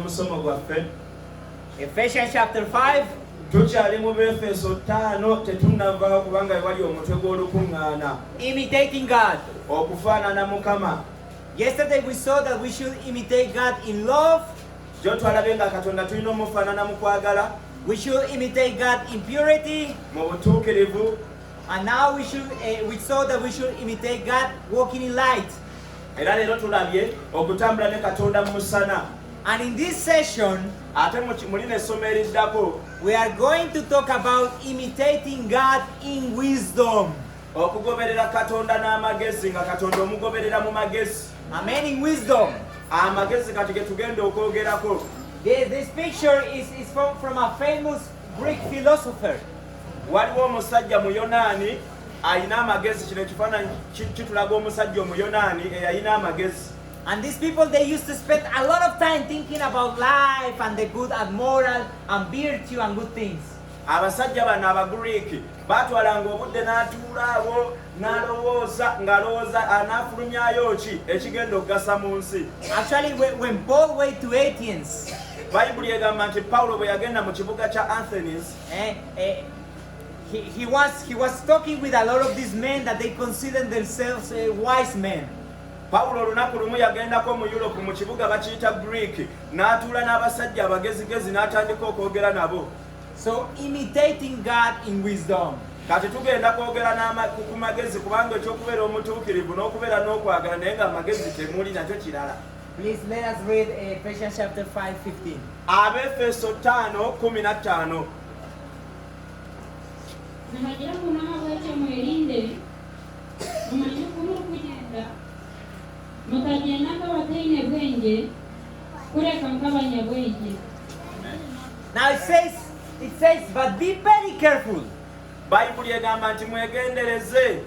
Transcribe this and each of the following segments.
musomo gwaffe. Ephesians chapter 5. Tukyali mu Efeso 5 tetunnava kubanga wali omutwe gw'olukuŋŋaana. Imitating God. Okufaanana Mukama. Yesterday we saw that we should imitate God in love. Jo twalabe nga Katonda tulina omufaanana mu kwagala. We should imitate God in purity. Mu butuukirivu. And now we saw that we should imitate God walking in light. Era leero tulabye okutambula ne Katonda mu musana. And in this session, we are going to talk about imitating God in wisdom. Amen, in wisdom. This picture is from a famous Greek philosopher. And these people, they used to spend a lot of time thinking about life and the good and moral and virtue and good things. Abasajja bano Abagreeki batwalanga obudde n'atuulaawo n'alowooza ng'alowooza anaafulumyayo ki ekigenda okugasa mu nsi. Actually, when Paul went to Athens, Bayibuli egamba nti Pawulo bwe yagenda mu kibuga kya Athens, he was talking with a lot of these men that they considered themselves wise men. Pawulo olunaku lumu yagendako mu Europe mu kibuga bakiyita Greek n'atuula n'abasajja abagezigezi n'atandika okwogera nabo. So imitating God in wisdom. Kati tugenda kwogera ku magezi kubanga ekyokubeera omutuukirivu n'okubeera n'okwagala naye nga amagezi temuli nakyo kirala. Please let us read Ephesians chapter 5:15. Abefeso 5:15. Nahagira kuna bwache mwelinde mumanye kumuru kugenda mukagenda nk'abataine bwenge kureka nk'abanyabwenge. Now it says, but be very careful. Bayibuli egamba nti mwegendereze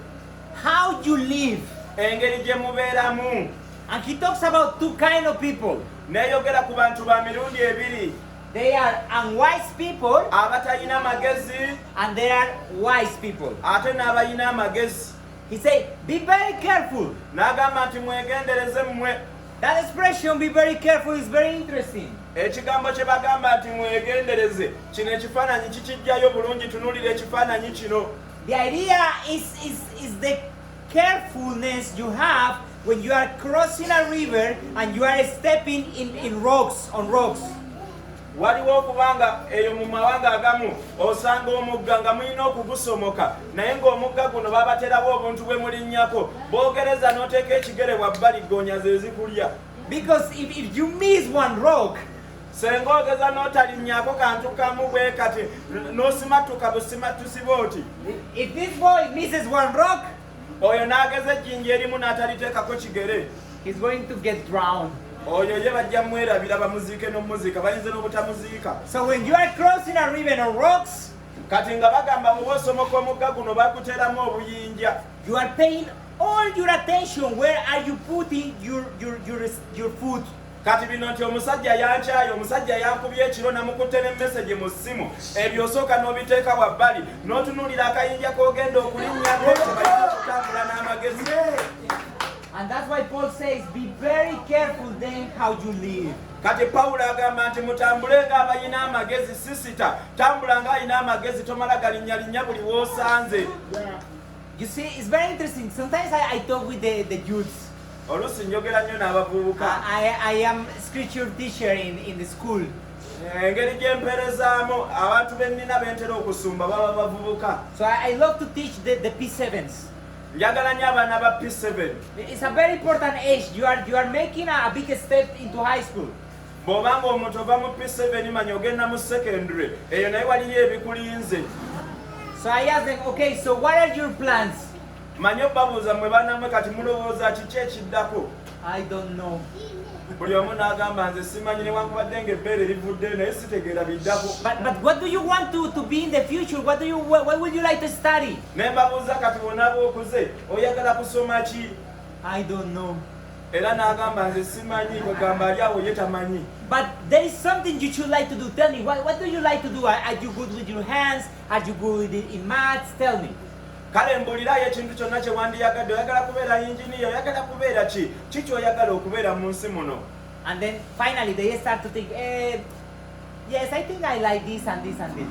how you live. Engeri gye mubeeramu. And he talks about two kind of people. Neeyogera ku bantu ba mirundi ebiri. They are unwise people, abatalina magezi, and they are wise people. Ate n'abalina amagezi. He said, be very careful. N'agamba nti mwegendereze mmwe. That expression, be very careful, is very interesting. Ekigambo kye bagamba nti mwegendereze kino ekifaananyi kikijjayo bulungi tunuulira ekifaananyi kino. The idea is the carefulness you have when you are crossing a river and you are stepping in rocks, on rocks. Waliwo okubanga eyo mu mawanga agamu osanga omugga nga mulina okugusomoka naye ng'omugga guno babaterawo obuntu bwe mulinnyako boogereza n'oteeka ekigere wabbali ggoonya ze zikulya. Because if you miss one rock, senga ogeza n'otalinnyako kantu kamu bwe kati n'osimatuka busimatusi booti. If this boy misses one rock, oyo n'ageza ejjinja erimu n'ataliteekako kigere, he's going to get drowned. Oyo ye bajja mwerabira bamuziike n'omuziika bayinza n'obutamuziika. So when you are crossing a river on rocks, kati nga bagamba mu bw'osomoka omugga guno bakuteramu obuyinja. You are paying all your attention. Where are you putting your foot? Kati bino nti omusajja yankyayo, omusajja yankubye ekiro namukutte ne message mu ssimu. Ebyo osooka n'obiteeka wabbali n'otunuulira akayinja k'ogenda okulinnyako tebayinza kutambula n'amagezi. And that's why Paul says, be very careful then how you live. Kati Pawulo agamba nti mutambule ng'abalina amagezi sisita. Tambula ng'alina amagezi tomala galinnya buli w'osanze. You see, it's very interesting. Sometimes I talk with the youths. Oluusi njogera nnyo n'abavubuka. I am a scripture teacher in the school. Engeri gye mperezaamu abantu be nnina bentera okusumba baba bavubuka. So I love to teach the P7s. Njagala nnyo abaana ba P7. It's a very important age. You are making a big step into high school. Bw'obanga omuntu ova mu P7 manya ogenda mu secondary eyo naye waliyo ebikulinze. So I asked them, okay, so what are your plans? Manya obabuuza mwe banammwe kati mulowooza kiki ekiddako? I don't know. Buli omu n'agamba nze simanyi newankubadde ng'ebbeere livudde naye sitegeera biddako. But what do you want to be in the future? What would you like to study? Ne mbabuuza kati bw'onaaba okuze oyagala kusoma ki? I don't know. Era n'agamba nze simanyi kwegamba ali awo ye tamanyi. But there is something you should like to do. Tell me, what do you like to do? Are you good with your hands? Are you good in maths? Tell me. Kale mbulirayo ekintu kyonna kye wandiyagadde. Oyagala kubeera engineer, oyagala kubeera ki? Kiki oyagala okubeera mu nsi muno? And then finally they start to think, yes, I think I like this and this and this.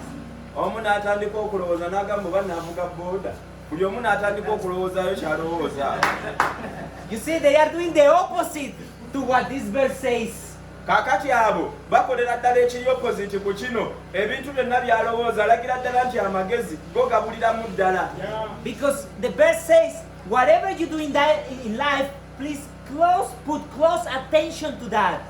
Omu n'atandika okulowooza n'agamba oba naavuga booda. Buli omu n'atandika okulowoozaayo ky'alowooza. You see, they are doing the opposite to what this verse says. Kaakati abo bakolera ddala ekiri opposite ku kino. Ebintu byonna by'alowooza alagira ddala nti amagezi go gabuliramu ddala. Because the verse says, whatever you do in life, please put close attention to that.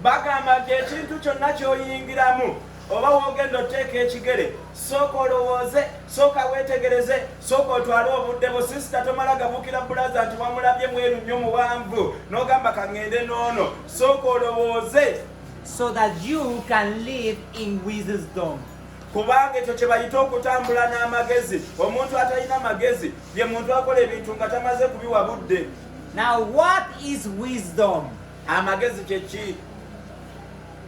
Bagamba nti ekintu kyonna ky'oyingiramu oba wogenda oteeka ekigere sooka olowooze sooka weetegereze sooka otwale obudde bwo sisita tomala gabuukira bulaza nti wamulabye mweru nnyo muwanvu n'ogamba kaŋŋende n'ono sooka olowooze so that you can live in wisdom. Kubanga ekyo kye bayita okutambula n'amagezi. Omuntu atalina magezi ye muntu akola ebintu nga tamaze kubiwa budde. Now what is wisdom? Amagezi kye ki?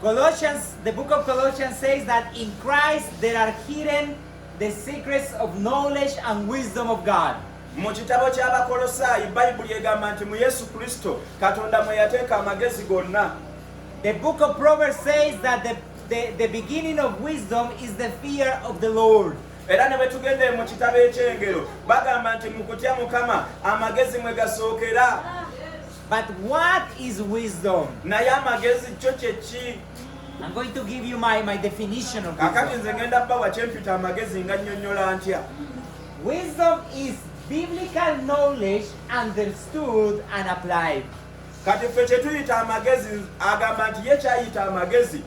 Colossians, the book of Colossians says that in Christ there are hidden the secrets of knowledge and wisdom of God. Mu kitabo ky'Abakolosaayi Bayibuli egamba nti mu Yesu Kristo Katonda mwe yateeka amagezi gonna. The book of Proverbs says that the beginning of wisdom is the fear of the Lord. Era ne bwe tugende mu kitabo eky'engero bagamba nti mu kutya Mukama amagezi mwe gasookera. But what is wisdom? Naye amagezi kyo kye ki? I'm going to give you my definition of Kakati wisdom. nze ngenda bbawa kyempita amagezi nga nnyonnyola ntya. Wisdom is biblical knowledge understood and applied. Kati ffe kye tuyita amagezi agamba nti ye kyayita amagezi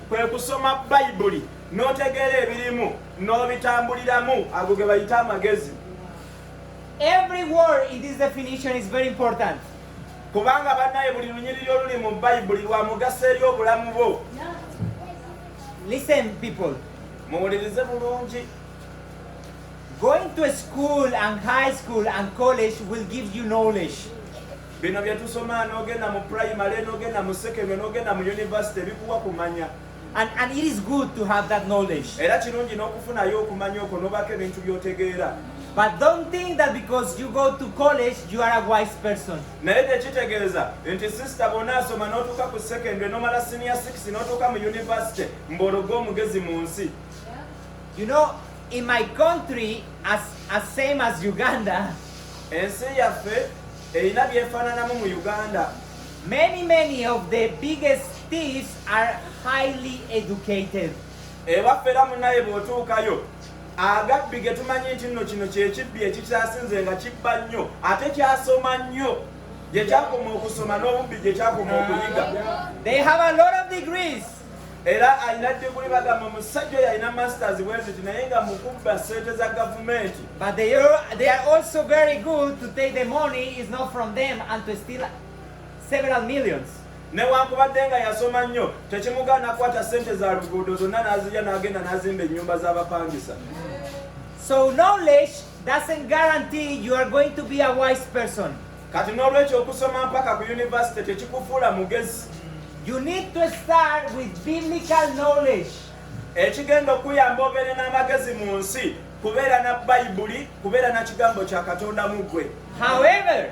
kwe kusoma Bayibuli n'otegeera ebirimu n'obitambuliramu ago ge bayita amagezi. Every word in this definition is very important. Kubanga bannaye buli lunyiriri oluli mu Bayibuli lwa mugaso eri obulamu bwo. Listen, people. Muwulirize bulungi. Going to a school and high school and college will give you knowledge. Bino bye tusoma n'ogenda mu primary n'ogenda mu secondary n'ogenda mu university bikuwa kumanya. And it is good to have that knowledge. Era kirungi n'okufunayo okumanya okwo n'obaako ebintu by'otegeera. But don't think that because you go to college, you are a wise person. Naye tekitegeeza nti sister bw'ona asoma n'otuuka ku secondary n'omala senior 6 n'otuuka mu university mbologa omugezi mu nsi. You know, in my country, as same as Uganda, Ensi yaffe erina byefaananamu mu Uganda. many of the biggest thieves are highly educated. Ewaffe era munnaye bw'otuukayo agabbi ge tumanyi nti nno kino kyekibbi ekikyasinze nga kibba nnyo ate kyasoma nnyo gye kyakoma okusoma n'obubbi gye kyakoma okuyiga. They have a lot of degrees. Era alina diguli bagamba omusajja oyo alina masters bweziti naye nga mu kubba ssente za gavumenti. But they are also very good to take the money is not from them and to steal several millions. Newankubadde nga yasoma nnyo tekimugaana kwata ssente za luguudo zonna n'azirya n'agenda n'azimba ennyumba z'abapangisa. So knowledge doesn't guarantee you are going to be a wise person. Kati n'olwekyo okusoma mpaka ku university tekikufuula mugezi. You need to start with biblical knowledge. Ekigenda okuyamba obeere n'amagezi mu nsi kubeera na Bayibuli kubeera na kigambo kya Katonda mu ggwe. However,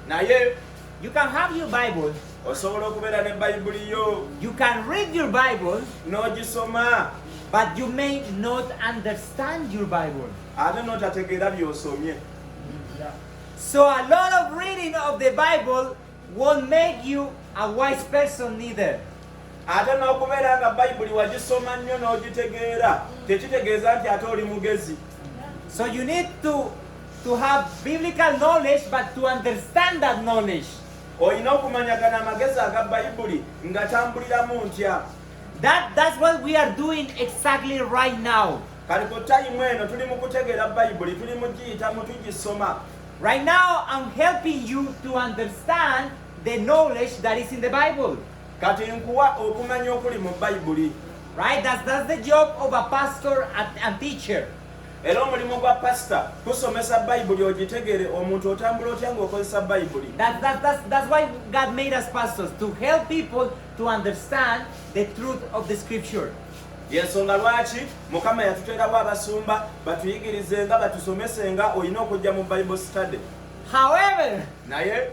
Naye you can have your Bible, osobola okubeera ne Bayibuli yo you can read your Bible, n'ogisoma but you may not understand your Bible. ate n'otategeera by'osomye. So a lot of reading of the Bible won't make you a wise person neither. Ate n'okubeera nga Bayibuli wagisoma nnyo n'ogitegeera tekitegeeza nti ate oli mugezi. So you need to have biblical knowledge, but to understand that knowledge. Olina okumanyagana amagezi aga Bayibuli nga tambuliramu ntya. That's what we are doing exactly right now. Kali ku tayimu eno tuli mu kutegeera Bayibuli tuli mu giyitamu tugisoma. Right now I'm helping you to understand the knowledge that is in the Bible. Kati nkuwa okumanya okuli mu Bayibuli. Right? That's the job of a pastor and teacher. Era omulimu gwa pastor kusomesa Bayibuli ogitegeere omuntu otambula otya ng'okozesa Bayibuli. That's why God made us pastors, to help people to understand the truth of the scripture. Yensonga lwaki Mukama yatuteerawo abasumba batuyigirizenga batusomesenga olina okujja mu Bible study. However, Naye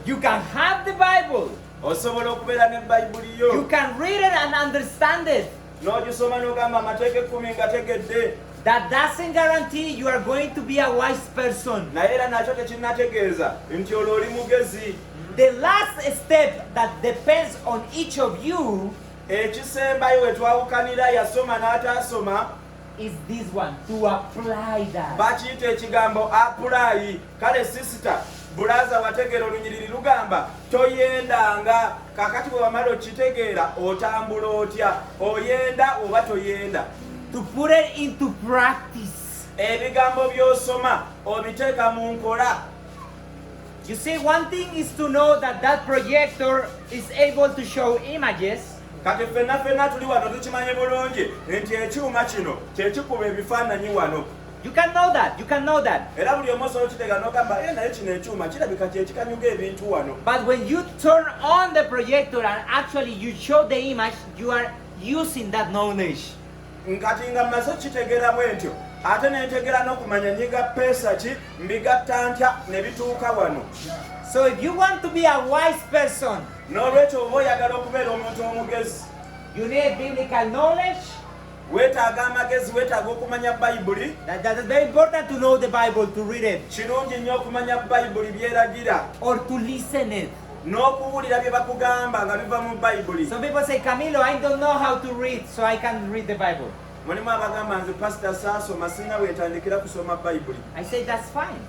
you can have the Bible, osobola okubeera ne bayibuli yo You can read it and understand it. n'ogisoma n'ogamba amateeka 10 ngategedde That doesn't guarantee you are going to be a wise person. naye era nakyo tekinategeeza nti olwo oli mugezi. The last step that depends on each of you Ekisembayo we twawukanira yasoma n'ataasoma is this one, to apply that. bakiyita ekigambo apulayi. Kale sisita bulaza wategeera olunyiriri lugamba toyendanga. Kakati bwe wamala okitegeera otambula otya, oyenda oba toyenda. To put it into practice. Ebigambo by'osoma obiteeka mu nkola. You see, one thing is to know that that projector is able to show images. Kati ffenna tuli wano tukimanye bulungi nti ekyuma kino kyekikuba ebifaananyi wano. You can know that. You can know that. Era buli omu osobola okitegeera n'ogamba naye kino ekyuma kirabika kyekikanyuga ebintu wano. But when you turn on the projector and actually you show the image, you are using that knowledge. Nkati nga mmaze okitegeeramu entyo ate nentegera n'okumanya nyiga peesa ki mbigatta ntya ne bituuka wano. So if you want to be a wise person, N'olwekyo oba oyagala okubeera omuntu omugezi you need biblical knowledge. weetaaga amagezi, weetaaga okumanya bayibuli. That is very important to know the Bible, to read it, Kirungi nnyo okumanya bayibuli byeragira or to listen it. n'okuwulira bye bakugamba nga biva mu bayibuli. Some people say, Camilo, I don't know how to read, so I can read the Bible. Mulimu abagamba nze pasita saasoma sirina weetandikira kusoma bayibuli. I say, that's fine.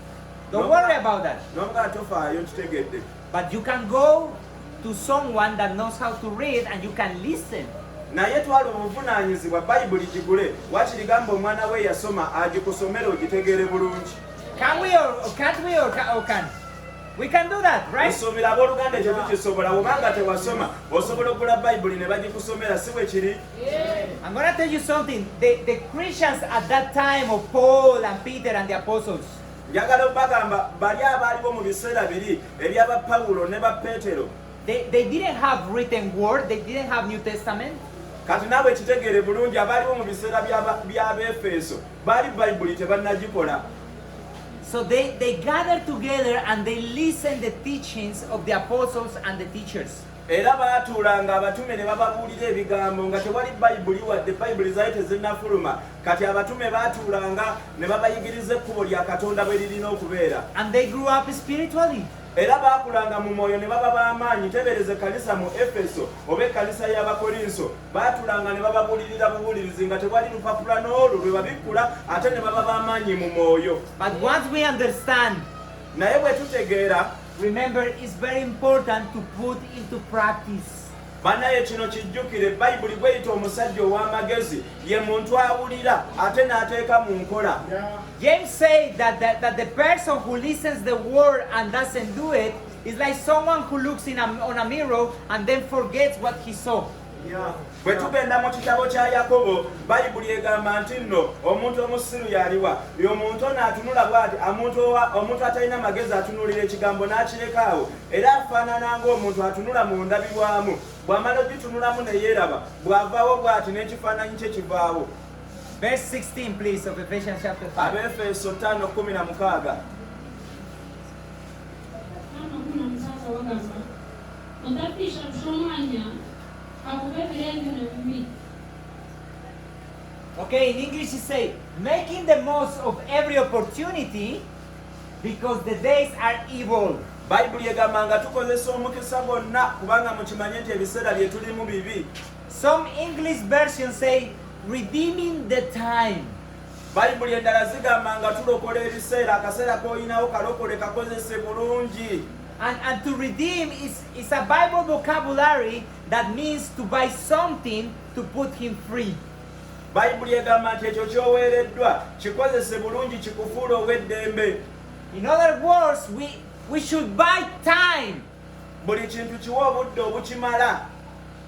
Don't worry about that. N'omugaa tofaayo tutegedde. But you can go to someone that knows how to read and you can listen. Naye twala obuvunaanyizibwa bayibuli gigule wakiri gamba omwana we yasoma agikusomere ogitegeere bulungi. Can we or can't we or can? We can do that, right? Nsuubira abooluganda ekyo tukisobola obanga tewasoma osobola okugula bayibuli ne bagikusomera si bwe kiri. I'm going to tell you something. The Christians at that time of Paul and Peter and the apostles, Njagala okubagamba bali abaaliwo mu biseera biri ebyaba Pawulo ne ba Peetero. they didn't have written word. They didn't have New Testament. Kati naawe ekitegeere bulungi abaaliwo mu biseera by'Abeefeso baali bayibuli tebannagikola. So they gathered together and they listened the teachings of the apostles and the teachers. Era baatuulanga abatume ne bababuulira ebigambo nga tewali bayibuli wadde bayibuli zaali tezinnafuluma. Kati abatume baatuulanga ne babayigiriza ekkubo lya Katonda bwe lirina okubeera. And they grew up spiritually. Era baakulanga mu mwoyo ne baba b'amaanyi. Tebereze kanisa mu Efeso oba ekkanisa y'Abakolinso baatulanga ne bababuulirira bubuulirizi nga tewali lupapula n'olwo lwe babikkula ate ne baba b'amaanyi mu mwoyo. But once we understand, Naye bwe tutegeera remember, it's very important to put into practice. bannaye kino kijjukire bayibuli bweyita omusajja ow'amagezi ye muntu awulira ate n'ateeka mu nkola. James said that the person who listens the word and doesn't do it is like someone who looks on a mirror and then forgets what he saw. Bwe tugenda mu kitabo kya Yakobo bayibuli egamba nti nno omuntu omusiru yaliwa y'omuntu ono atunula bw'ati omuntu atalina magezi atunuulira ekigambo n'akireka awo era afaanana ng'omuntu atunula mu ndabirwamu bw'amala ogitunulamu ne yeeraba bw'avaawo bw'ati n'ekifaananyi kye kivaawo. Verse 16, please, of Ephesians chapter 5. Abeefeso 5:16. Mutapisha mshomanya akubebirenge na mimi. Okay, in English it says, making the most of every opportunity because the days are evil. Bayibuli egamba nga tukozesa omukisa gwonna kubanga mukimanye nti ebiseera bye tulimu bibi. Some English versions say, redeeming the time. Bayibuli endala zigamba nga tulokola ebiseera akaseera k'olinawo kalokole kakozese bulungi. And to redeem is a Bible vocabulary that means to buy something to put him free. Bayibuli egamba nti ekyo ky'oweereddwa kikozese bulungi kikufuula ow'eddembe. In other words, we should buy time Buli kintu kiwe obudde obukimala.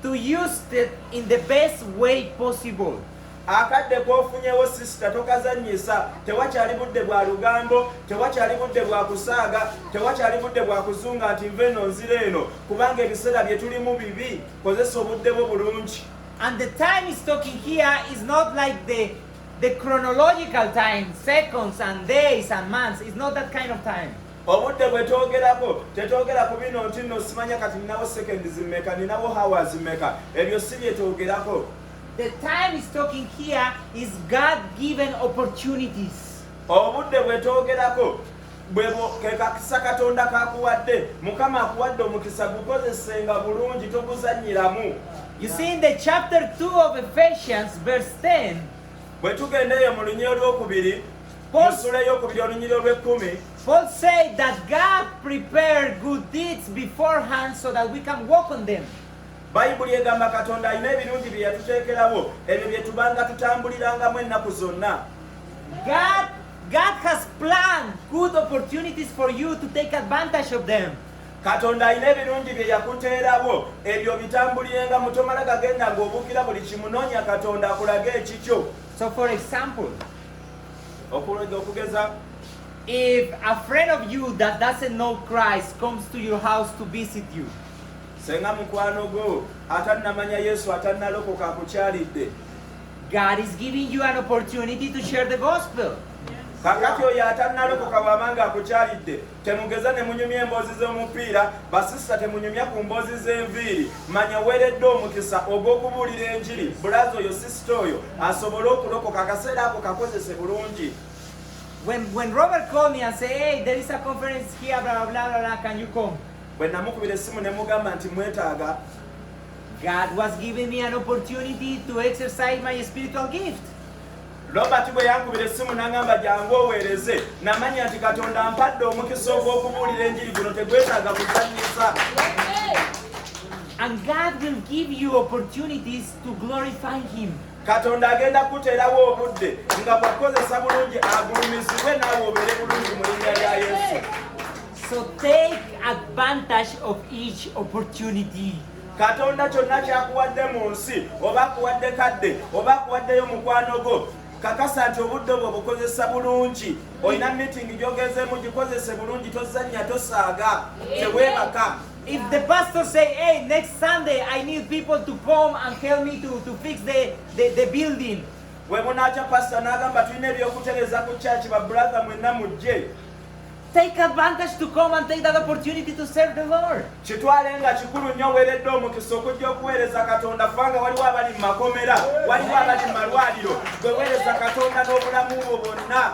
to use it in the best way possible. Akadde k'ofunyewo sisita tokazannyisa. Tewakyali budde bwa lugambo, tewakyali budde bwa kusaaga, tewakyali budde bwa kuzunga nti nve eno nzira eno kubanga ebiseera bye tulimu bibi. Kozesa obudde bwo bulungi. And the time he's talking here is not like the chronological time, seconds and days and months. It's not that kind of time. obudde bwe twogerako tetwogera ku bino nti nno simanya kati ninawo seconds mmeka ninawo hours mmeka ebyo si bye twogerako. The time he's talking here is God-given opportunities. Obudde bwe twogerako bwebo ke kakisa Katonda kakuwadde Mukama akuwadde omukisa gukozesenga bulungi toguzannyiramu. You see in the chapter 2 of Ephesians verse 10, bwe tugendeyo mu lunyiro lwokubiri Paul- mu ssula ey'okubiri olunyiro lw'ekkumi Paul said that God prepared good deeds beforehand so that we can walk on them. Bayibuli egamba Katonda alina ebirungi bye yatuteekerawo ebyo bye tubanga tutambulirangamu ennaku zonna. God has planned good opportunities for you to take advantage of them. Katonda alina ebirungi bye yakuteerawo ebyo bitambulirenga mutomala gagenda ng'obuukira buli kimunoonya Katonda akulage ekikyo. So for example, okugeza if a friend of you that doesn't know Christ comes to your house to visit you, senga mukwano gwo atannamanya Yesu atannalokoka akukyalidde, God is giving you an opportunity to share the gospel. kakati oyo atannalokoka bw'amanga akukyalidde temugeza ne munyumya emboozi z'omupiira basisita temunyumya ku mboozi z'enviiri manya weeredde omukisa ogw'okubuulira enjiri bulazi oyo sisita oyo asobole okulokoka akaseera ako kakozese bulungi. When Robert called me and said, hey, there is a conference here, blah, blah, blah, blah, can you come? Bwe namukubira essimu ne mugamba nti mwetaaga, God was giving me an opportunity to exercise my spiritual gift. Robert bwe yankubira essimu n'angamba jangu oweereze namanya nti Katonda ampadde omukisa ogw'okubuulira enjiri guno tegwetaaga kuzannyisa. And God will give you opportunities to glorify Him. Katonda agenda kuteerawo obudde nga bwakozesa bulungi agulumizibwe naawe obeere bulungi mu linnya lya Yesu. So take advantage of each opportunity. Katonda kyonna kyakuwadde mu nsi oba akuwadde kadde oba akuwaddeyo mukwano gwo kakasa nti obudde obwo bukozesa bulungi. Olina meeting gyogezeemu gikozese bulungi tozannya tosaaga teweebaka. If the pastor say, hey, next Sunday I need people to come and help me to fix the building, Bwe munaaca pasita n'agamba tulina ebyokutereeza ku church ba brother mwenna mujje, take advantage to come and take that opportunity to serve the Lord. kitwale nga kikulu nnyo weeredde omukisa okujja okuweereza Katonda kubanga waliwo abali mu makomera waliwo abali mu malwaliro gwe weereza Katonda n'obulamu bwo bwonna.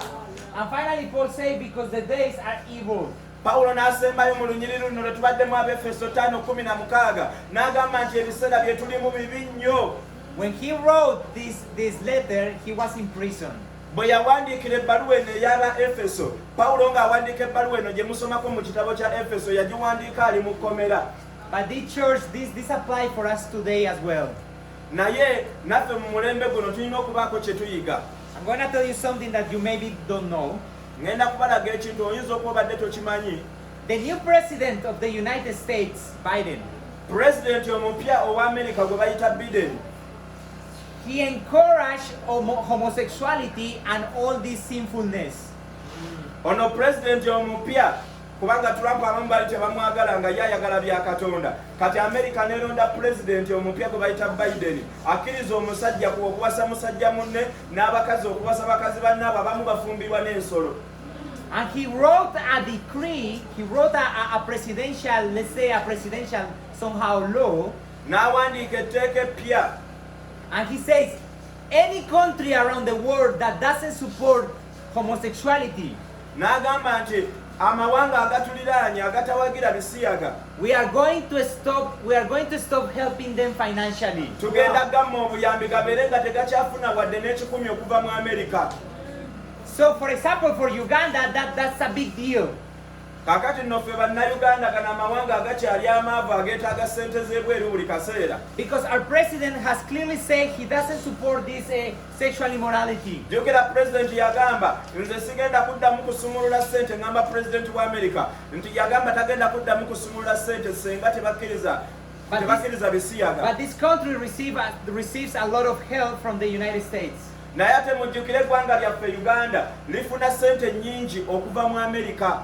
And finally Paul said, because the days are evil. Pawulo n'asembayo mu lunyiriri luno lwe tubaddemu Abefeso 5:16 n'agamba nti ebiseera bye tulimu bibi nnyo. When he wrote this letter, he was in prison. Bwe yawandiikira ebbaluwa eno ey'aba Efeso, Pawulo ng'awandiika ebbaluwa eno gye musomako mu kitabo kya Efeso yagiwandiika ali mu kkomera. But this church, this applies for us today as well. Naye naffe mu mulembe guno tulina okubaako kye tuyiga. I'm going to tell you something that you maybe don't know. Ngenda kubalaga ekintu oyinza okuba obadde tokimanyi. The new president of the United States, Biden, Pulezidenti omupya owa Amerika gwe bayita Biden, he encouraged homosexuality and all this sinfulness. ono pulezidenti omupya kubanga Trump abamu bali tebamwagala nga ye ayagala bya Katonda. Kati Amerika neronda pulezidenti omupya gwe bayita Biden akkiriza omusajja ku okuwasa musajja munne n'abakazi okuwasa bakazi bannaabo abamu bafumbirwa n'ensolo. And he wrote a decree, he wrote a presidential, let's say a presidential somehow law, N'awandiika etteeka eppya and he says, any country around the world that doesn't support homosexuality, n'agamba nti amawanga agatuliraanye agatawagira bisiyaga we are going to stop helping them financially. tugenda gamma obuyambi gabeere nga tegakyafuna wadde n'ekikumi okuva mu Amerika. So for example, for Uganda, that's a big deal. Kaakati nno ffe bannayuganda gano amawanga agakyali amaavu ageetaaga ssente z'ebweru buli kaseera. Because our president has clearly said he doesn't support this sexual immorality. Jjukira pulezidenti yagamba nze sigenda kuddamu kusumulula ssente ngamba pulezidenti wa Amerika nti yagamba tagenda kuddamu kusumulula ssente senga tebakkiriza bisiyaga. But this country receives a lot of help from the United States. Naye ate mujjukire eggwanga lyaffe Uganda lifuna ssente nnyingi okuva mu Amerika.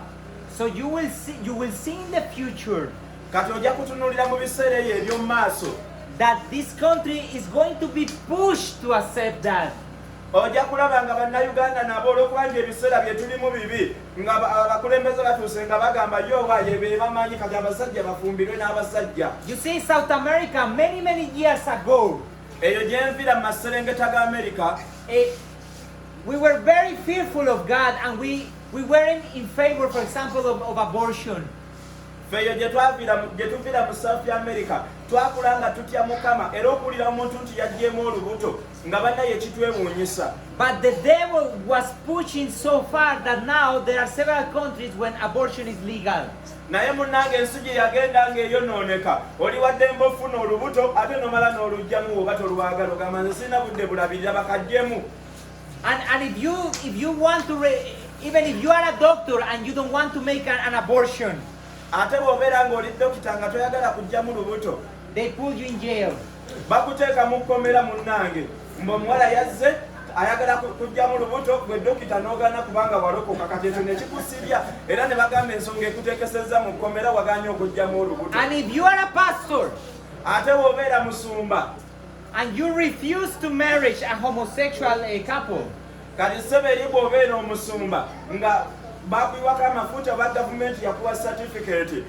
So you will see in the future Kati ojja kutunuulira mu biseera ebyo eby'omu maaso that this country is going to be pushed to accept that. ojja kulaba nga bannayuganda nabo olwokubanga ebiseera bye tulimu bibi nga abakulembeze batuuse nga bagamba yowaye be bamanyi kati abasajja bafumbirwe n'abasajja. You see, South America, many years ago, eyo gyenvira mu maserengeta ga America, we were very fearful of God, and we weren't in favor, for example, of abortion. feeyo gye tuviira mu South America twakulanga tutya Mukama era okuwulira omuntu nti yaggyemu olubuto nga bannaye kitwewuunyisa. But the devil was pushing so far that now there are several countries when abortion is legal. naye munnange ensi gye yagenda ng'eyonooneka oli wadde mbofuna olubuto ate nomala n'olugjamu oba tolwagala ogamba nze sirina budde bulabirira bakaggyemu. And if you want to, even if you are a doctor and you don't want to make an abortion, ate bw'obeera ng'oli dokita nga toyagala kugyamu lubuto, they put you in jail. bakuteeka mu kkomera munnange ng'omuwala yazze ayagala kugyamu lubuto gwe dokita n'ogaana kubanga walokoka kati ekyo ne kikusibya era ne bagamba ensonga ekuteekesezza mu kkomera waganye okugyamu olubuto. And if you are a pastor ate bw'obeera musumba and you refuse to marry a homosexual couple, kati ssebe eri bw'obeera omusumba nga bakuyiwako amafuta ba gavumenti yakuwa certificate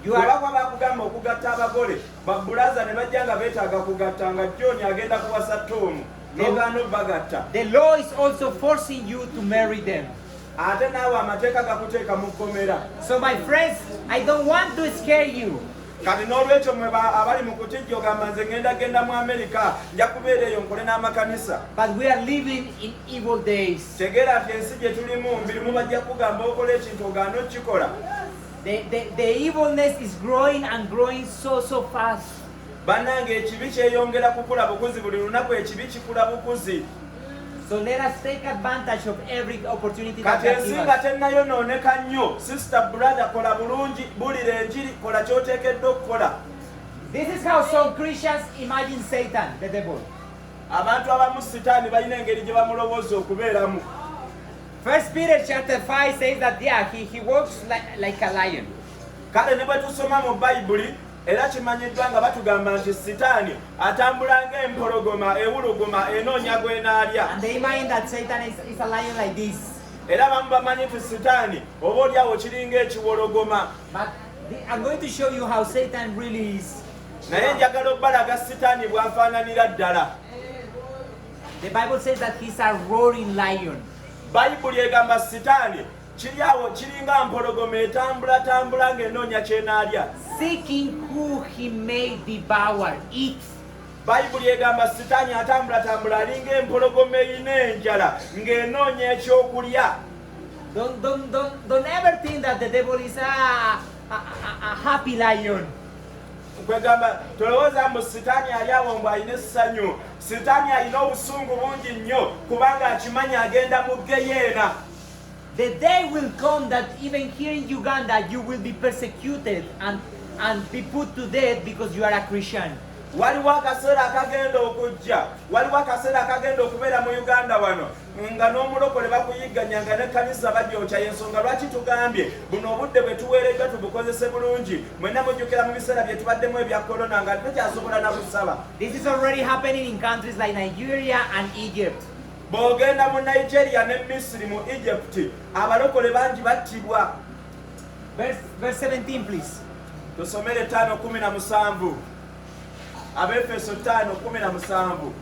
kubakwa bakugamba okugatta abagole babulaza ne bajja nga beetaaga kugatta nga John agenda kuwasa Tomu n'ogaana obbagatta. the law is also forcing you to marry them. ate naawe amateeka gakuteeka mu kkomera. So my friends, I don't want to scare you. kati n'olwekyo mwe abali mu kutijja ogamba nze genda mu Amerika nja kubeera eyo nkole n'amakanisa. But we are living in evil days. tegeera nti ensi gye tulimu mbirimu bajja kugamba okola ekintu ogaana okikola. The evilness is growing and growing so fast. bannange ekibi kyeyongera kukula bukuzi buli lunaku ekibi kikula bukuzi. So let us take advantage of every opportunity that kati God ensi gives nga us. tennayonooneka nnyo sister brother kola bulungi bulira enjiri kola ky'oteekeddwa okukola. This is how some Christians imagine Satan, the devil. abantu abamu sitaani balina engeri gye bamulowooza okubeeramu. 1 Peter chapter 5 says that he walks like a lion. kale ne bwe tusoma mu bayibuli era kimanyiddwa nga batugamba nti sitaani atambula ng'empologoma ewuluguma enoonya gw'enaalya. And they imagine that Satan is a lion like this. era bamu bamanyi nti sitaani oba oliawo kiringa ekiwologoma. But I'm going to show you how Satan really is. naye njagala obbalaga sitaani bw'afaananira ddala. The Bible says that he's a roaring lion. bayibuli egamba sitaani kiryawo kiringa mpologoma etambula ng'enoonya kyenaalya. Seeking who he may devour, eat. bayibuli egamba sitaani atambula alinga empologoma erina enjala ng'enoonya ekyokulya. Don't ever think that the devil is a happy lion. kwegamba tolowooza mbu sitaani ali awo mbu alina essanyu. sitaani alina obusungu bungi nnyo kubanga akimanyi agenda mu geyeena. The day will come that even here in Uganda you will be persecuted and be put to death because you are a Christian. waliwo akaseera akagenda okujja waliwo akaseera akagenda okubeera mu Uganda wano nga n'omulokole bakuyigganyanga n'ekkanisa bagyokya. y'ensonga lwaki tugambye buno obudde bwe tuweereddwa tubukozese bulungi. mwenna mujjukira mu biseera bye tubaddemu ebya korona nga tekyasobola na busaba. This is already happening in countries like Nigeria and Egypt. bw'ogenda mu Nigeria ne Misiri mu Egypt abalokole bangi battibwa. Verse 17 please. tusomere 5:17 Abefeso 5:17.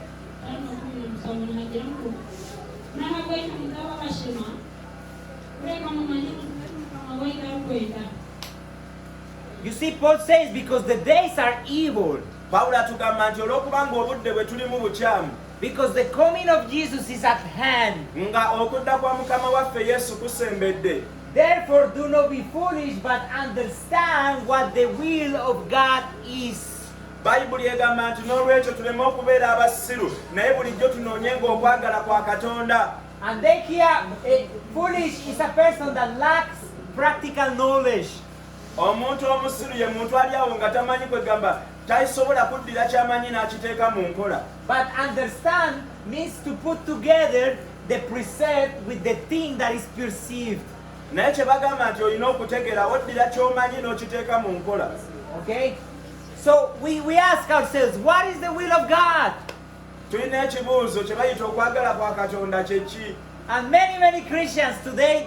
You see, Paul says because the days are evil, Pawulo atugamba nti olw'okubanga obudde bwe tulimu bukyamu because the coming of Jesus is at hand. nga okudda kwa mukama waffe Yesu kusembedde. Therefore do not be foolish but understand what the will of God is. bayibuli egamba nti n'olwekyo tuleme okubeera abasiru naye bulijjo tunoonyenga okwagala kwa Katonda. And they here, foolish is a person that lacks practical knowledge. omuntu omusiru ye muntu ali awo nga tamanyi kwegamba tasobola kuddira kyamanyi n'akiteeka mu nkola. But understand means to put together the precept with the thing that is perceived. naye kye bagamba nti olina okutegeera oddira ky'omanyi n'okiteeka mu nkola. Okay? So we ask ourselves, what is the will of God? tulina ekibuuzo kye bayita okwagala kwa Katonda kye ki? And many Christians today,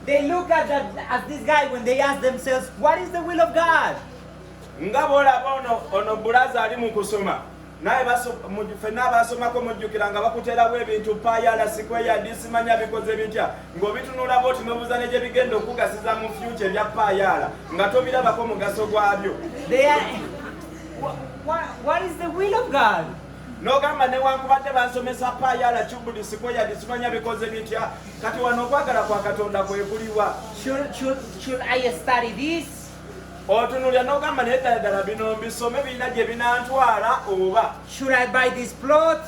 they look at this guy when they ask themselves, what is the will of God? Nga bw'olaba ono bulaza ali mu kusoma naye ffenna abasomako mujjukira nga bakuterawo ebintu paayala sikweyadi simanya bikoze bitya ng'obitunula bwoti n'obuuza ne gye bigenda okugasiza mu future ebya paayala nga tobirabako mugaso gwabyo. What is the will of God? N'ogamba newankubadde bansomesa paayala kyubuli sikweyadi simanya bikoze bitya kati wano okwagala kwa Katonda kwe kuliwa. Should I study this? Otunulya n'ogamba naye ddala bino mbisome birina gye binantwala oba. Should I buy this plot?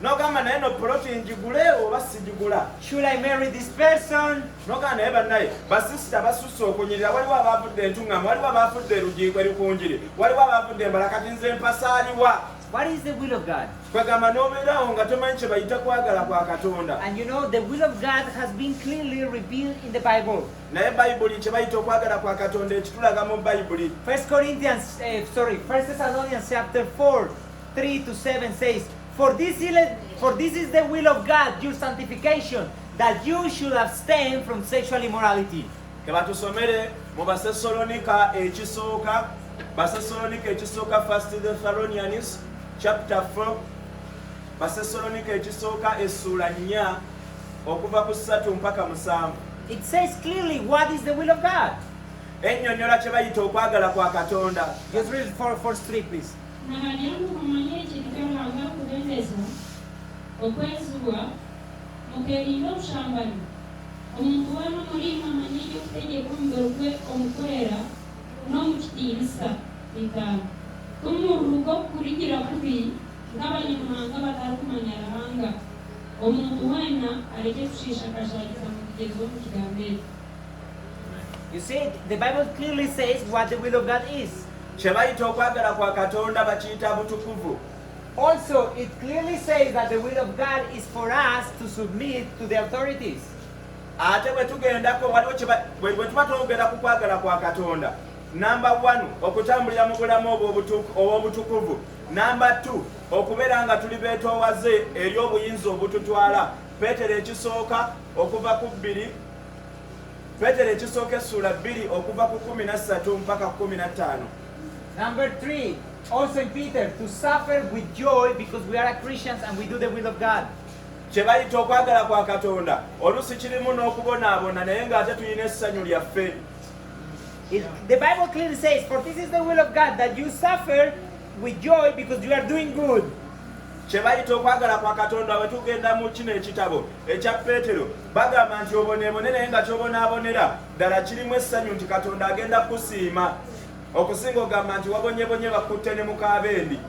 N'ogamba naye no ploti njigule oba sigigula. Should I marry this person? N'ogamba naye bannaye basisita basusse okunyirira waliwo abaavudde entuŋŋamu waliwo abaavudde erujiiko erikunjiri waliwo abaavudde embala kati nze mpasaaliwa. What is the will of God? Kwegamba n'obeerawo nga tomanyi kye bayita kwagala kwa Katonda. And you know the will of God has been clearly revealed in the Bible. Naye Bayibuli kye bayita okwagala kwa Katonda ekitulaga mu Bayibuli. 1 Thessalonians chapter 4, 3-7 says, For this is the will of God, your sanctification, that you should abstain from sexual immorality. Ke batusomere mu Basesalonika ekisooka 1 Thessalonians chapter 4 Basesalonika ekisooka essula 4 okuva ku 3 mpaka 7. It says clearly what is the will of God. Ennyonnyola kye bayita okwagala kwa Katonda. Just read verse 3 please. Nagalyangu kumanye ekintu ky'olanga kubembeza okwezibwa mukerinda obushambani omuntu wena mulimu amanye ekyokutegeka omugero gwe omukwera n'omukitiinisa 5 tumuruga okukuligira kubi ng'abanyamahanga batali kumanya Ruhanga omuntu wena aleke kushishakashaliza mu kigezi omu kigambo ekyo. You see, the Bible clearly says what the will of God is. Kye bayita okwagala kwa Katonda bakiyita butukuvu. Also, it clearly says that the will of God is for us to submit to the authorities. Ate bwe tugendako waliwo bwe tuba twogera ku kwagala kwa Katonda. Number 1 okutambulira mu bulamu obw'obutukuvu. Number 2 okubeera nga tuli beetoowaze eri obuyinza obututwala. Peetero ekisooka okuva ku 2 Peetero ekisooka essula 2 okuva ku 13 mpaka 15. Number 3, also in Peter, to suffer with joy because we are Christians and we do the will of God. Kye bayita okwagala kwa Katonda oluusi kirimu n'okubonaabona naye ng'ate tulina essanyu lyaffe. The Bible clearly says, for this is the will of God, that you suffer with joy because you are doing good. Kye bayita okwagala kwa Katonda bwe tugenda mu kino ekitabo ekya Peetero bagamba nti oboneebone naye nga ky'obonaabonera ddala kirimu essanyu nti Katonda agenda kusiima okusinga ogamba nti wabonyebonye bakutte ne mukaabendi.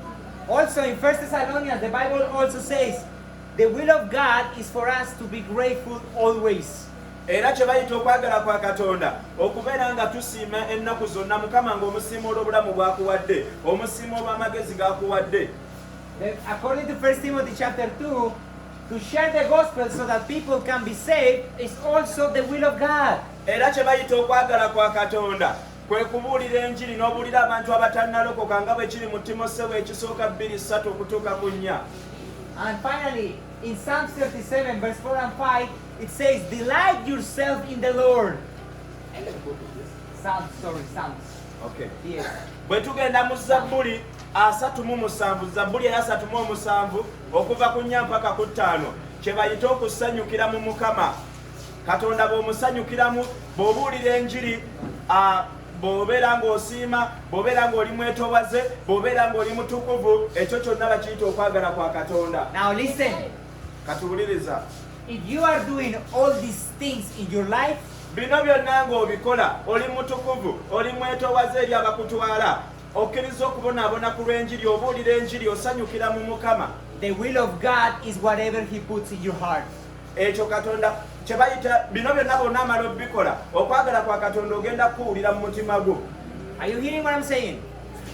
Also in 1 Thessalonians, the Bible also says, the will of God is for us to be grateful always. Era kye bayita okwagala kwa Katonda okubeera nga tusiima ennaku zonna Mukama ng'omusiima olw'obulamu bw'akuwadde omusiima olw'amagezi g'akuwadde. According to 1 Timothy chapter 2, to share the gospel so that people can be saved is also the will of God. Era kye bayita okwagala kwa Katonda kwe kubuulira enjiri n'obuulira abantu abatannalokoka nga bwe kiri mu Timoseewo ekisooka 2:3 okutuuka ku 4. And finally, in Psalms 37 verse 4 and 5, it says, delight yourself in the Lord. Psalms. Okay. Yes. Bwe tugenda mu Zabbuli 37, Zabbuli 37 okuva ku 4 mpaka ku 5, kye bayita okusanyukira mu Mukama. Katonda bw'omusanyukiramu bw'obuulira enjiri bw'obeera ng'osiima bw'obeera ng'oli mwetoowaze bw'obeera ng'oli mutukuvu ekyo kyonna bakiyita okwagala kwa Katonda. Now listen. Katuwuliriza. If you are doing all these things in your life, bino byonna ng'obikola oli mutukuvu oli mwetoowaze eri abakutwala okkiriza okubonaabona ku lw'enjiri obuulira enjiri osanyukira mu Mukama. the will of God is whatever He puts in your heart. Ekyo Katonda kye bayita bino byonna bonna amala obikola okwagala kwa Katonda ogenda kuwulira mu mutima gwo. Are you hearing what I'm saying?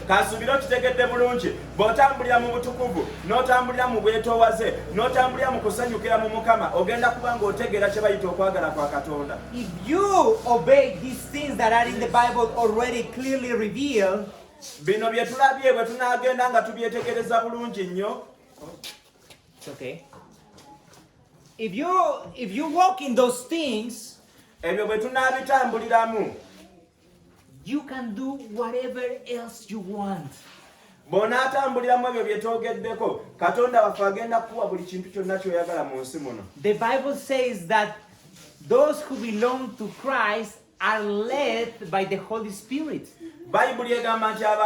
Kasuubira okitegedde bulungi bw'otambulira mu butukuvu n'otambulira mu bwetoowaze n'otambulira mu kusanyukira mu Mukama ogenda kuba ng'otegeera kye bayita okwagala kwa Katonda. If you obey these things that are in the Bible already clearly revealed, bino bye tulabye bwe tunaagenda nga tubyetegereza bulungi nnyo It's okay. If you walk in those things, ebyo bwe tunaabitambuliramu you can do whatever else you want. bw'onaatambuliramu ebyo bye twogeddeko katonda waffe agenda kuwa buli kintu kyonna ky'oyagala mu nsi muno. The Bible says that those who belong to Christ are led by the Holy Spirit. bayibuli egamba nti abo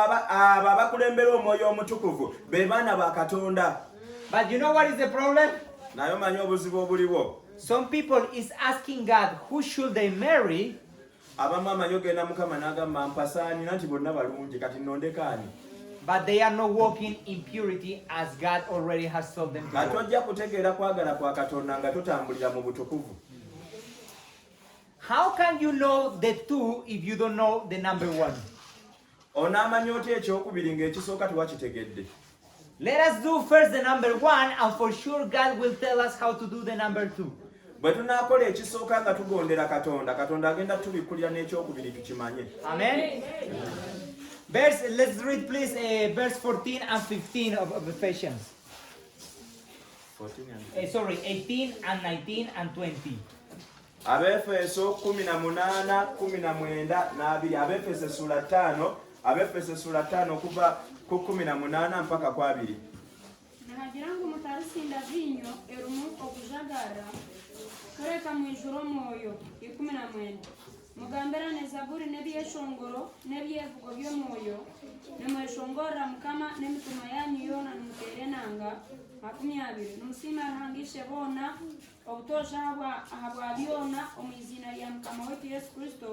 abakulembera omwoyo omutukuvu be baana ba katonda. But you know what is the problem? naye omanyi obuzibu obuliwo. Some people is asking God, who should they marry? abamu amanyi ogenda mukama n'agamba mpasaanira nti bonna balungi kati nnondekaani. But they are not walking in purity as God already has told them to nga walk. tojja kutegeera kwagala kwa katonda nga totambulira mu butukuvu. How can you know the two if you don't know the number one? onaamanya otya ekyokubiri ng'ekisooka tewakitegedde. Let us do first the number one, and for sure God will tell us how to do the number two. bwe tunaakola ekisooka nga tugondera katonda katonda agenda tubikkulira n'ekyokubiri tukimanye. Amen. Let's read please verse 14 and 15 of Ephesians. 18 and 19 and 20. Abefeso 18, 19 n'abiri. Abefeso sura 5, Abefeso sura 5 kuva ku 18 mpaka ku 2. nahagira ngo mutarisinda vinyo erumu okujagara kureka mu ijuru omwoyo 19 mugamberane zaburi n'ebyeshongoro n'ebyevugo by'omwoyo nemweshongorera mukama n'emitima yanyu yona nimutere nanga 20 nimusima aruhangishe boona obutosha ahabwa byona omu izina lya mukama wetu Yesu Kristo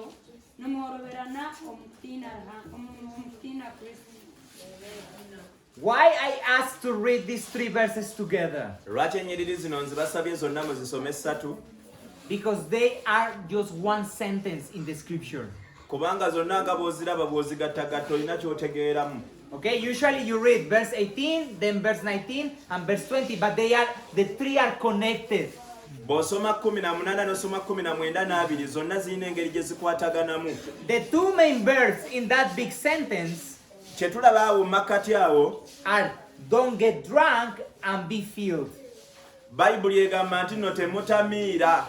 nimworoberana omukutiina Kristo. Why I asked to read these three verses together? Lwaki ennyiriri zino nzibasabye zonna muzisome 3? Because they are just one sentence in the scripture. Kubanga zonna nga bw'oziraba bw'ozigattagatta olina ky'otegeeramu. Okay, usually you read verse 18, then verse 19, and verse 20, but the three are connected. Bw'osoma 18 n'osoma 19 n'abiri zonna zirina engeri gye zikwataganamu. The two main verbs in that big sentence Kye tulaba awo mu makkati awo are don't get drunk and be filled. Bayibuli egamba nti no temutamiira.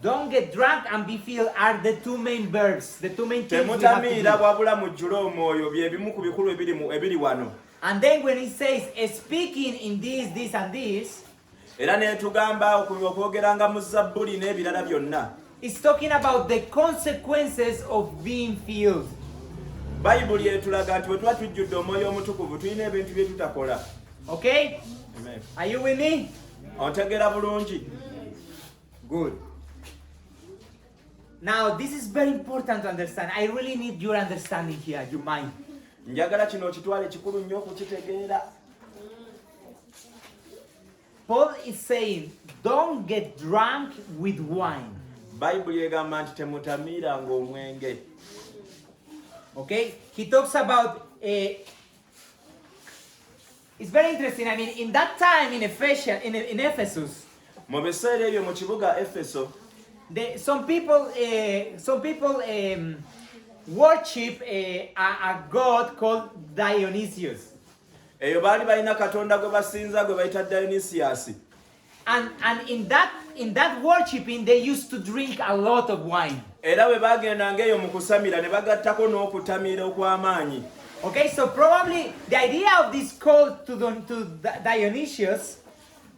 Don't get drunk and be filled are the two main verbs, the two main things we have to Temutamiira do. wabula mujjule omwoyo bye bimu ku bikulu ebiri wano. And then when he says speaking in this and this, Era ne tugamba okwogeranga mu Zabbuli n'ebirala byonna. it's talking about the consequences of being filled. Bayibuli etulaga nti bwe tuba tujjudde omwoyo omutukuvu tulina ebintu bye tutakola. Okay? Amen. Are you with me? Otegeera bulungi. Good. Now, this is very important to understand. I really need your understanding here, your mind. Njagala kino okitwale kikulu nnyo okukitegeera. Paul is saying, don't get drunk with wine. Bayibuli egamba nti temutamiiranga omwenge. Okay? He talks about it's very interesting. I mean, in that time in Ephesus, Mu biseera ebyo mu kibuga Efeso some people worship a god called Dionysius. eyo baali balina katonda gwe basinza gwe bayita Dionysius. And in that worshiping, they used to drink a lot of wine. Era bwe bagendanga eyo mu kusamira ne bagattako n'okutamiira okw'amaanyi. Okay, so probably the idea of this cult to Dionysius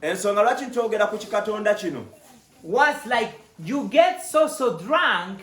Ensonga lwaki nkyogera ku kikatonda kino was like you get so drunk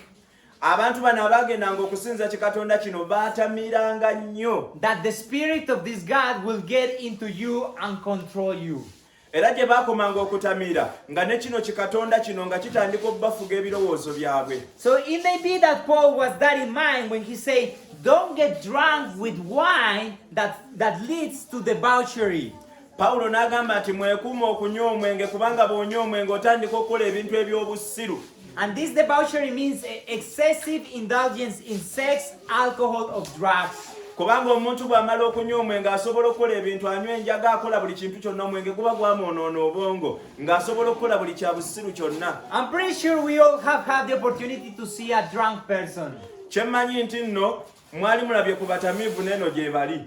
abantu bano abaagendanga okusinza kikatonda kino baatamiranga nnyo that the spirit of this God will get into you and control you. era gye baakomanga okutamiira nga ne kino kikatonda kino nga kitandika obbafuga ebirowoozo byabwe. So it may be that Paul was that in mind when he said, don't get drunk with wine that leads to debauchery. Pawulo n'agamba nti mwekuuma okunywa omwenge kubanga bw'onywa omwenge otandika okukola ebintu eby'obussiru. And this debauchery means excessive indulgence in sex, alcohol, or drugs. Kubanga omuntu bw'amala okunywa omwenge asobola okukola ebintu anywa enjaga akola buli kintu kyonna omwenge guba gwamwonoona obwongo ng'asobola okukola buli kya bussiru kyonna. I'm pretty sure we all have had the opportunity to see a drunk person. Kye mmanyi nti nno mwali mulabye ku batamiivu n'eno gye bali.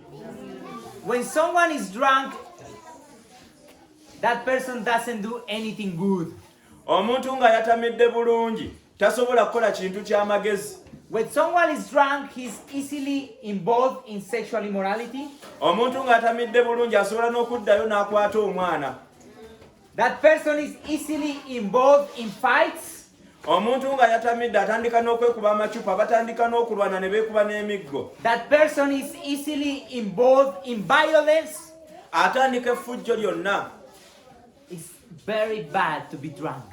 When someone is drunk, that person doesn't do anything good. Omuntu nga yatamidde bulungi tasobola kukola kintu ky'amagezi. When someone is drunk, he's easily involved in sexual immorality. Omuntu nga atamidde bulungi asobola n'okuddayo n'akwata omwana. That person is easily involved in fights. Omuntu nga yatamidde atandika n'okwekuba amacupa, batandika n'okulwana ne beekuba n'emiggo. That person is easily involved in violence. Atandika effujjo lyonna. It's very bad to be drunk.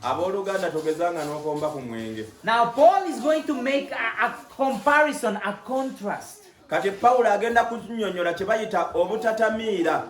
Abooluganda togezanga n'okomba ku mwenge. Now Paul is going to make a comparison, a contrast. Kati Pawulo agenda kunnyonnyola kye bayita obutatamiira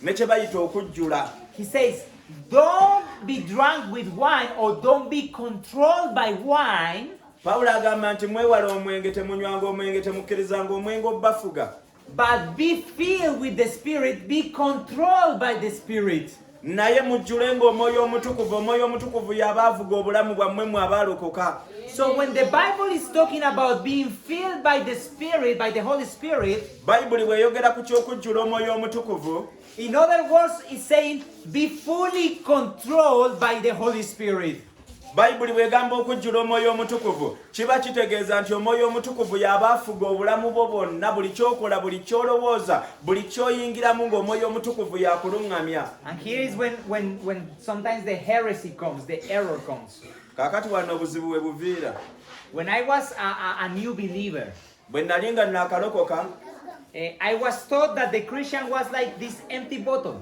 ne kye bayita okujjula. He says, don't be drunk with wine or don't be controlled by wine. Pawulo agamba nti mwewala omwenge, temunywanga omwenge, temukkirizanga omwenge obbafuga. But be filled with the Spirit, be controlled by the Spirit. Naye mujjulenga omwoyo omutukuvu. Omwoyo omutukuvu y'aba avuga obulamu bwammwe mwe abaalokoka. So when the Bible is talking about being filled by the Spirit, by the Holy Spirit, Bayibuli bw'eyogera ku ky'okujjula omwoyo omutukuvu, in other words, it's saying be fully controlled by the Holy Spirit. Bayibuli bw'egamba okujjula omwoyo omutukuvu, kiba kitegeeza nti omwoyo omutukuvu y'aba afuga obulamu bwo bwonna, buli ky'okola, buli ky'olowooza, buli ky'oyingiramu ng'omwoyo omutukuvu yakuluŋŋamya. And here is when sometimes the heresy comes, the error comes. Kaakati wano obuzibu we buviira. When I was a new believer, Bwe nali nga nnaakalokoka, I was taught that the Christian was like this empty bottle.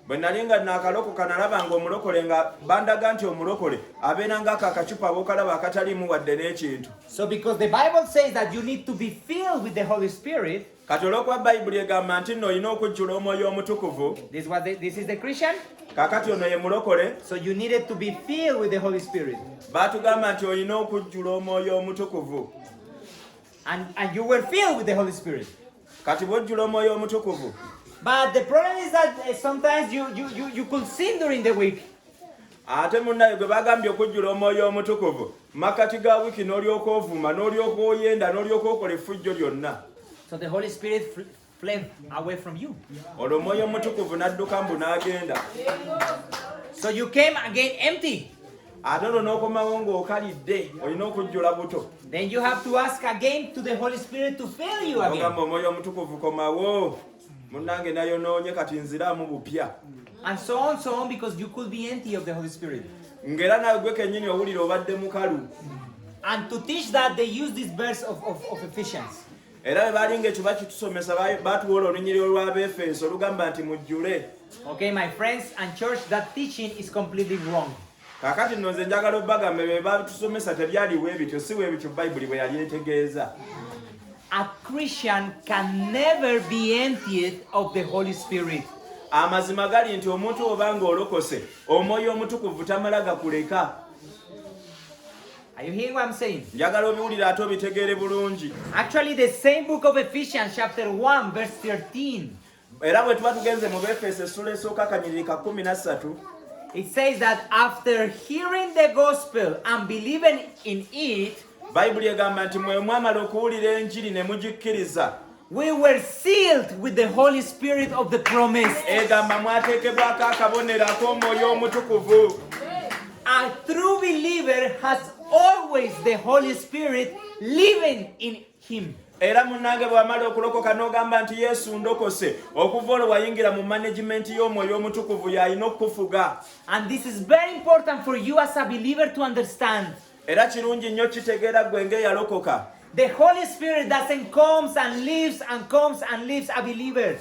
bwe nali nga nnaakalokoka nalaba ng'omulokole nga bandaga nti omulokole abeera ng'ako akacupa bw'okalaba akatalimu wadde n'ekintu. So because the Bible says that you need to be filled with the Holy Spirit, Kati olw'okuba Bayibuli egamba nti nno olina okujjula omwoyo omutukuvu, this is the Christian, kaakati ono ye mulokole, so you needed to be filled with the Holy Spirit. baatugamba nti olina okujjula omwoyo omutukuvu. And you were filled with the Holy Spirit. Kati bw'ojjula omwoyo omutukuvu, But the problem is that sometimes you could sin during the week. ate munnaye gwe bagambye okujjula omwoyo omutukuvu, makkati ga wiiki n'olyoka ovuma, n'olyoka oyenda, n'olyoka okola effujjo lyonna. So the Holy Spirit fled away from you. Olwo omwoyo omutukuvu n'adduka mbu n'agenda. So you came again empty. Ate olwo n'okomawo ng'okalidde, olina okujjula buto. Then you have to ask again to the Holy Spirit to fill you again. Ogamba omwoyo omutukuvu komawo, munnange nayonoonye kati nziraamu bupya. And so on, because you could be empty of the Holy Spirit. Ng'era nawe gwe kennyini owulira obadde mukalu. And to teach that, they use this verse of Ephesians. Era bwe baali ng'ekyo bakitusomesa baatuwola olunyiriri olw'Abeefeso olugamba nti mujjule. Okay, my friends and church, that teaching is completely wrong. Kaakati nno nze njagala obbagambe be batusomesa tebyaliwo ebityo, si weebityo Bayibuli bwe yali etegeeza. A Christian can never be emptied of the Holy Spirit. Amazima gali nti omuntu oba ng'olokose, omwoyo omutukuvu tamala gakuleka. Are you hearing what I'm saying? Njagala obiwulira ate obitegeere bulungi. Actually, the same book of Ephesians, chapter 1, verse 13, Era bwe tuba tugenze mu Befeso essula esooka kanyiriri ka 13, it says that after hearing the gospel and believing in it, Bayibuli egamba nti mwe mwamala okuwulira enjiri ne mugikkiriza, we were sealed with the Holy Spirit of the promise. egamba mwateekebwako akabonero ak'omwoyo omutukuvu. A true believer has always the Holy Spirit living in him. Era munnange bw'amala okulokoka n'ogamba nti Yesu ndokose, okuva olwo wayingira mu management y'omwoyo omutukuvu y'alina okukufuga. And this is very important for you as a believer to understand. Era kirungi nnyo kitegeera ggwe ng'eyalokoka. The Holy Spirit doesn't comes and lives a believer.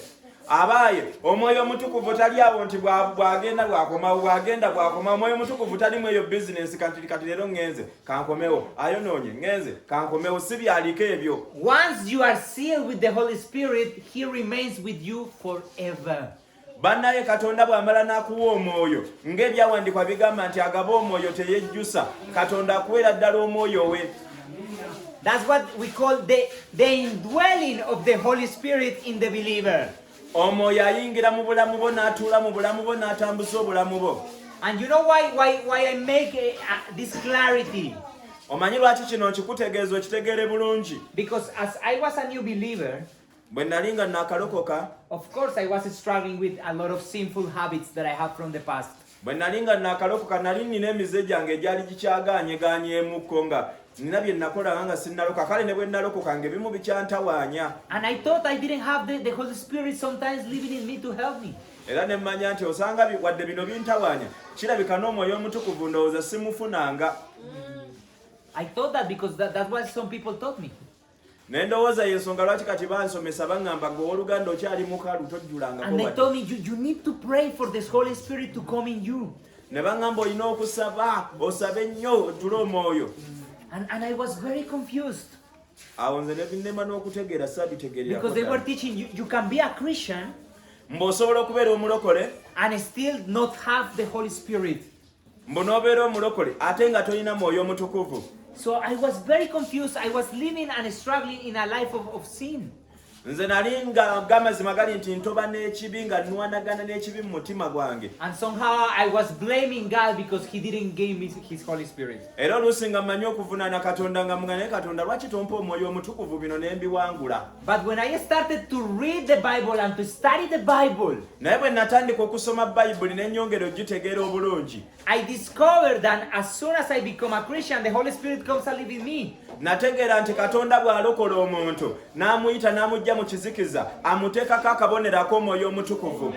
Abaaye omwoyo omutukuvu tali awo nti bw'agenda bw'akomawo, bw'agenda bw'akomawo. Omwoyo omutukuvu talimu eyo bizinesi kati leero ngenze kankomewo, ayonoonye ngenze kankomewo, si byaliko ebyo. Once you are sealed with the Holy Spirit, He remains with you forever. Bannaye Katonda bw'amala n'akuwa omwoyo, ng'ebyawandiikwa bigamba nti agaba omwoyo teyejjusa, Katonda akuweera ddala omwoyo we. That's what we call the indwelling of the Holy Spirit in the believer. Omwoyo ayingira mu bulamu bwo n'atuula mu bulamu bwo n'atambuza obulamu bwo. And you know why I make this clarity? Omanyi lwaki kino nkikutegeeza okitegeere bulungi? Because as I was a new believer, bwe nali nga nakalokoka of course I was struggling with a lot of sinful habits that I have from the past. bwe nali nga nakalokoka nali nina emize gyange egyali gikyaganyeganyemukko nga nina bye nakolanga nga sinnaloka kale ne bwe nalokoka ng'ebimu bikyantawaanya And I thought I didn't have the Holy Spirit sometimes living in me to help me. era ne mmanya nti osanga wadde bino bintawaanya kirabika n'omwoyo omutukuvu ndowooza simufunanga. I thought that because that's what some people taught me. Ne ndowooza y'ensonga lwaki kati bansomesa baŋŋamba gwe owooluganda okyali mukalu tojjulangako And they wadde. told me, you need to pray for this Holy Spirit to come in you. Ne baŋŋamba olina okusaba osabe nnyo ojjule omwoyo. And I was very confused. Awo nze ne binnema n'okutegeera saabitegeerera Because they were teaching you can be a Christian mb'osobola okubeera omulokole and still not have the Holy Spirit. mbu n'obeera omulokole ate nga tolina mwoyo omutukuvu. So I was very confused. I was living and struggling in a life of sin. Nze nali nga g'amazima gali nti ntoba n'ekibi nga nwanagana n'ekibi mu mutima gwange. And somehow I was blaming God because He didn't give me His Holy Spirit. Era oluusi nga mmanyi okuvunaana Katonda nga mugane Katonda lwaki tompa omwoyo omutukuvu bino ne mbiwangula. But when I started to read the Bible and to study the Bible, Naye bwe natandika okusoma Bayibuli ne nnyongera ogitegeera obulungi. I discovered that as soon as I become a Christian, the Holy Spirit comes and lives in me. Nategeera nti Katonda bw'alokola omuntu n'amuyita n'amugya mu kizikiza amuteekako akabonero ak'omwoyo omutukuvu.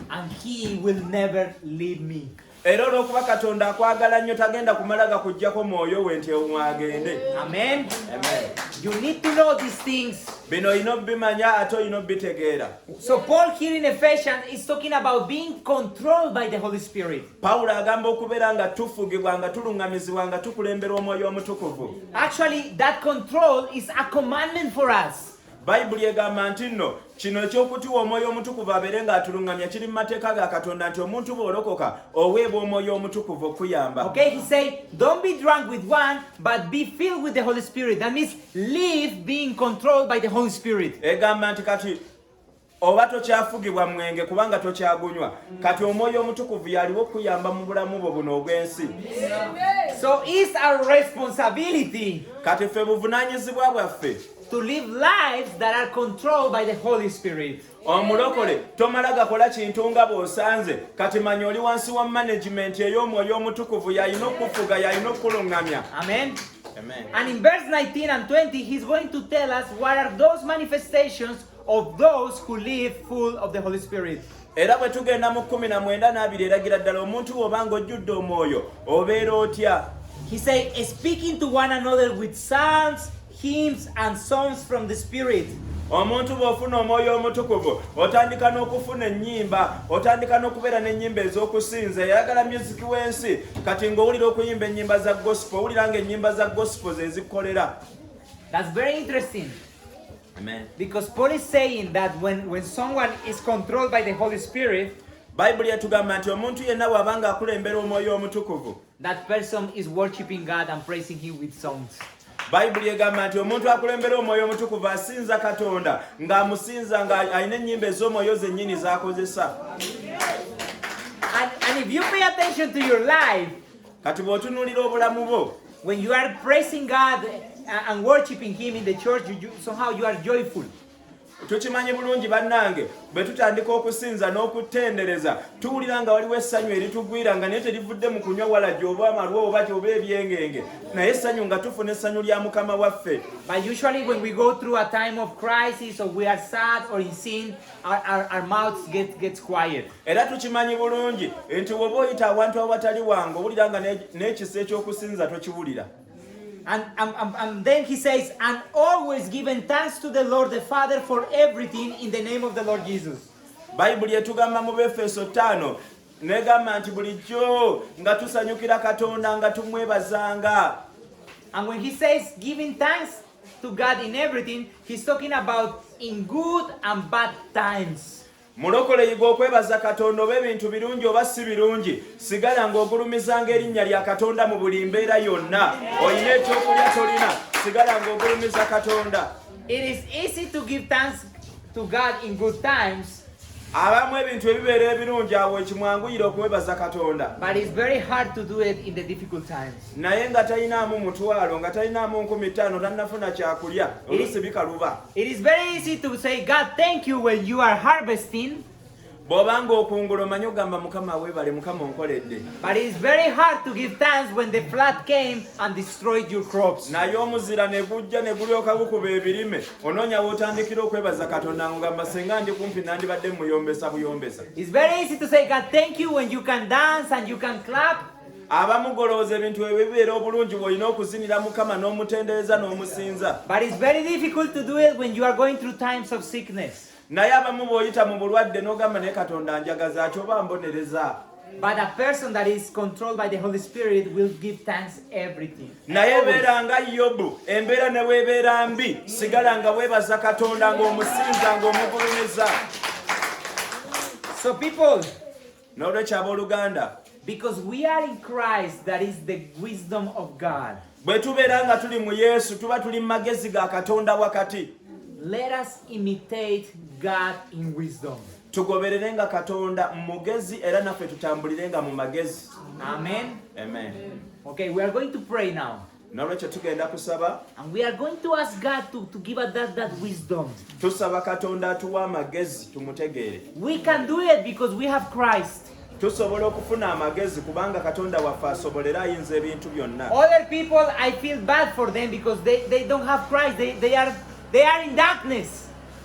And He will never leave me. Era olw'okuba Katonda akwagala nnyo tagenda kumala gakuggyako mwoyo we nti mwagende. Amen. Amen. You need to know these things. Bino olina obimanya ate olina obitegeera. So Paul here in Ephesians is talking about being controlled by the Holy Spirit. Pawulo agamba okubeera nga tufugibwa nga tuluŋŋamizibwa nga tukulembera omwoyo omutukuvu. Actually, that control is a commandment for us. Bayibuli egamba nti nno kino eky'okutiwa omwoyo omutukuvu abeere ng'atuluŋŋamya kiri mu mateeka ga Katonda nti omuntu bw'olokoka oweebwa omwoyo omutukuvu okuyamba. Okay, he said, don't be drunk with wine, but be filled with the Holy Spirit. That means live being controlled by the Holy Spirit. Egamba nti kati oba tokyafugibwa mwenge kubanga tokyagunywa kati omwoyo omutukuvu yaliwo okuyamba mu bulamu bwo buno obw'ensi. So it's our responsibility Kati ffe buvunaanyizibwa bwaffe to live lives that are controlled by the Holy Spirit. omulokole tomala gakola kintu nga bw'osanze kati manya oli wansi wa management ey'omwoyo omutukuvu yalina okufuga yalina okuluŋŋamya. Amen. Amen. And in verse 19 and 20, he's going to tell us what are those manifestations of those who live full of the Holy Spirit. Era bwe tugenda mu 19:2 eragira ddala omuntu bw'obanga ojjudde omwoyo obeera otya. He said, speaking to one another with psalms, hymns, and songs from the Spirit. Omuntu bw'ofuna omwoyo omutukuvu otandika n'okufuna ennyimba otandika n'okubeera n'ennyimba ez'okusinza eyagala music w'ensi kati ng'owulira okuyimba ennyimba za gospel owulira ng'ennyimba za gospel ze zikolera. That's very interesting. Amen. Because Paul is saying that when someone is controlled by the Holy Spirit, Bayibuli etugamba nti omuntu yenna bw'abanga akulembera omwoyo omutukuvu that person is worshiping God and praising Him with songs. Bayibuli egamba nti omuntu akulembera omwoyo omutukuvu asinza Katonda ng'amusinza nga alina ennyimba ez'omwoyo zennyini z'akozesa. And if you pay attention to your life, Kati bw'otunuulira obulamu bwo when you are praising God and worshiping Him in the church, somehow you are joyful. tukimanyi bulungi bannange bwe tutandika okusinza n'okutendereza tuwulira nga waliwo essanyu eritugwira nga naye terivudde mu kunywa walagi oba amalwa oba oba ebyengenge naye essanyu nga tufuna essanyu lya Mukama waffe. But usually when we go through a time of crisis or we are sad or in sin, our mouths gets quiet. Era tukimanyi bulungi nti bw'oba oyita awantu awatali wange owulira nga n'ekisa eky'okusinza tokiwulira. And then he says, and always giving thanks to the Lord the Father for everything in the name of the Lord Jesus. Bayibuli etugamba mu Befeso 5 negamba nti bulijjo nga tusanyukira Katonda nga tumwebazanga. And when he says giving thanks to God in everything, he's talking about in good and bad times. Mulokole yiga okwebaza Katonda oba ebintu birungi oba si birungi sigala ng'ogulumizanga erinnya lya Katonda mu buli mbeera yonna. Olina ekyokulya tolina sigala ng'ogulumiza Katonda. It is easy to give thanks to God in good times. abamu ebintu ebibeera ebirungi awo ekimwanguyira okwebaza Katonda, but it's very hard to do it in the difficult times. naye nga talinaamu mutwalo, nga talinaamu 5,000, tannafuna kyakulya, oluusi bikaluba. It is very easy to say, God, thank you when you are harvesting, Bw'obanga okungula omanyi ogamba Mukama weebale, Mukama onkoledde. but it is very hard to give thanks when the flood came and destroyed your crops. Naye omuzira ne gujja ne gulyoka gukuba ebirime, onoonya w'otandikira okwebaza Katonda ng'ogamba senga ndi kumpi nandibadde muyombesa buyombesa. It's very easy to say, God, thank you when you can dance and you can clap. Abamugolooza ebintu ebibeera obulungi bw'olina okuzinira Mukama n'omutendereza n'omusinza. But it's very difficult to do it when you are going through times of sickness. Naye abamu bw'oyita mu bulwadde n'ogamba naye Katonda anjagaza ki oba mbonereza. But a person that is controlled by the Holy Spirit will give thanks everything. Naye beera nga Yobu, embeera ne weebeera mbi, sigala nga weebaza Katonda ng'omusinza ng'omugulumiza. So people, N'olwekyo abooluganda, because we are in Christ, that is the wisdom of God. bwe tubeera nga tuli mu Yesu tuba tuli mu magezi ga Katonda wakati. Let us imitate God in wisdom. Tugobererenga Katonda mugezi era naffe tutambulirenga mu magezi. Amen. Amen. Okay, we are going to pray now. N'olwekyo tugenda kusaba, And we are going to ask God to give us that wisdom. tusaba Katonda atuwa amagezi tumutegeere. We can do it because we have Christ. Tusobola okufuna amagezi kubanga Katonda waffe asobolera ayinza ebintu byonna. Other people, I feel bad for them because they don't have Christ. They are in darkness.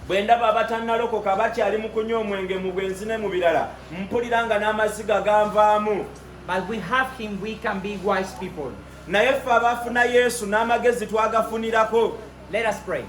Bwe ndaba abatannalokoka bakyali mu kunywa omwenge mu bwenzi ne mu birala, mpulira nga n'amaziga ganvaamu. But we have Him, we can be wise people. Naye ffe abaafuna Yesu n'amagezi twagafunirako. Let us pray.